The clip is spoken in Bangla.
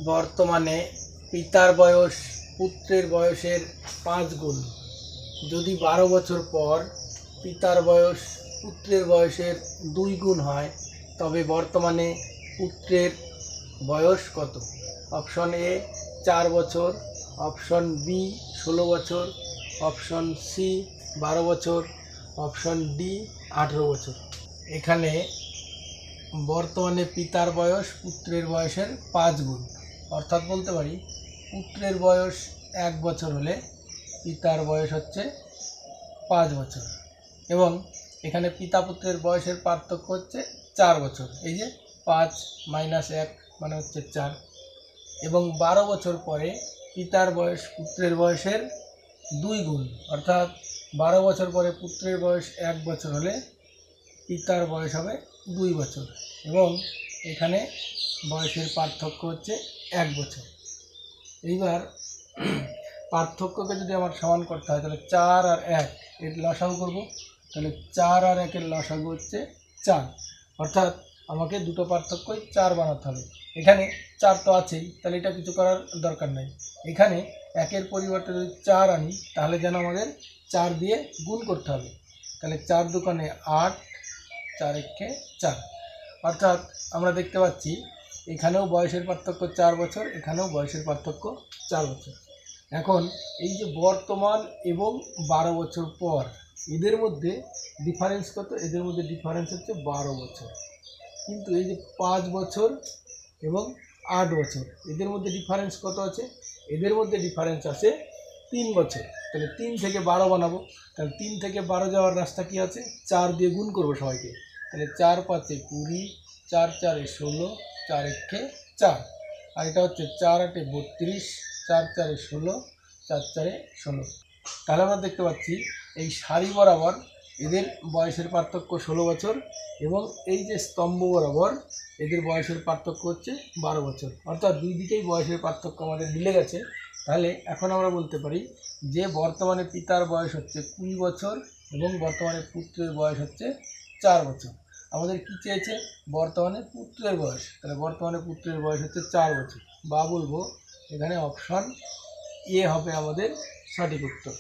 বর্তমানে পিতার বয়স পুত্রের বয়সের 5 গুণ। যদি 12 বছর পর পিতার বয়স পুত্রের বয়সের 2 গুণ হয় তবে বর্তমানে পুত্রের বয়স কত? অপশন এ 4 বছর, অপশন বি 16 বছর, অপশন সি 12 বছর, অপশন ডি 18 বছর। এখানে বর্তমানে পিতার বয়স পুত্রের বয়সের 5 গুণ, অর্থাৎ বলতে পারি পুত্রের বয়স 1 বছর হলে পিতার বয়স হচ্ছে 5 বছর, এবং এখানে পিতা পুত্রের বয়সের পার্থক্য হচ্ছে 4 বছর। এই যে 5 - 1 মানে হচ্ছে 4, এবং 12 বছর পরে পিতার বয়স পুত্রের বয়সের 2 গুণ, অর্থাৎ 12 বছর পরে পুত্রের বয়স 1 বছর হলে পিতার বয়স হবে 2 বছর, এবং এখানে বয়সের পার্থক্য হচ্ছে 1 বছর। এইবার পার্থক্যকে যদি আমার সমান করতে হয় তাহলে 4 আর 1 এর লসাগু করব, তাহলে 4 আর 1 এর লসাগু হচ্ছে 4, অর্থাৎ আমাকে দুটো পার্থক্যই 4 বানাতে হবে। এখানে 4 তো আছেই, তাহলে এটা কিছু করার দরকার নাই। এখানে 1-এর পরিবর্তে যদি 4 আনি তাহলে যেন আমাদের 4 দিয়ে গুণ করতে হবে, তাহলে 4 দুগুণে 8, 4 একে 4, অর্থাৎ আমরা দেখতে পাচ্ছি এখানেও বয়সের পার্থক্য 4 বছর, এখানেও বয়সের পার্থক্য 4 বছর। এখন এই যে বর্তমান এবং 12 বছর পর, এদের মধ্যে ডিফারেন্স কত? এদের মধ্যে ডিফারেন্স হচ্ছে 12 বছর। কিন্তু এই যে 5 বছর এবং 8 বছর, এদের মধ্যে ডিফারেন্স কত আছে? এদের মধ্যে ডিফারেন্স আছে 3 বছর। তাহলে 3 থেকে 12 বানাবো, তাহলে 3 থেকে 12 যাওয়ার রাস্তা কি আছে? 4 দিয়ে গুণ করবো সবাইকে, তাহলে 4 × 5 = 20, 4 × 4 = 16, 4 একে 4, আর এটা হচ্ছে 4 × 8 = 32, 4 × 4 = 16, 4 × 4 = 16। তাহলে আমরা দেখতে পাচ্ছি এই সারি বরাবর এদের বয়সের পার্থক্য 16 বছর, এবং এই যে স্তম্ভ বরাবর এদের বয়সের পার্থক্য হচ্ছে 12 বছর, অর্থাৎ দুই দিকেই বয়সের পার্থক্য আমাদের মিলে গেছে। তাহলে এখন আমরা বলতে পারি যে বর্তমানে পিতার বয়স হচ্ছে 20 বছর এবং বর্তমানে পুত্রের বয়স হচ্ছে 4 বছর। আমাদের কি চেয়েছে? বর্তমানে পুত্রের বয়স, তাহলে বর্তমানে পুত্রের বয়স হচ্ছে 4 বছর, বা বলবো এখানে অপশন এ হবে আমাদের সঠিক উত্তর।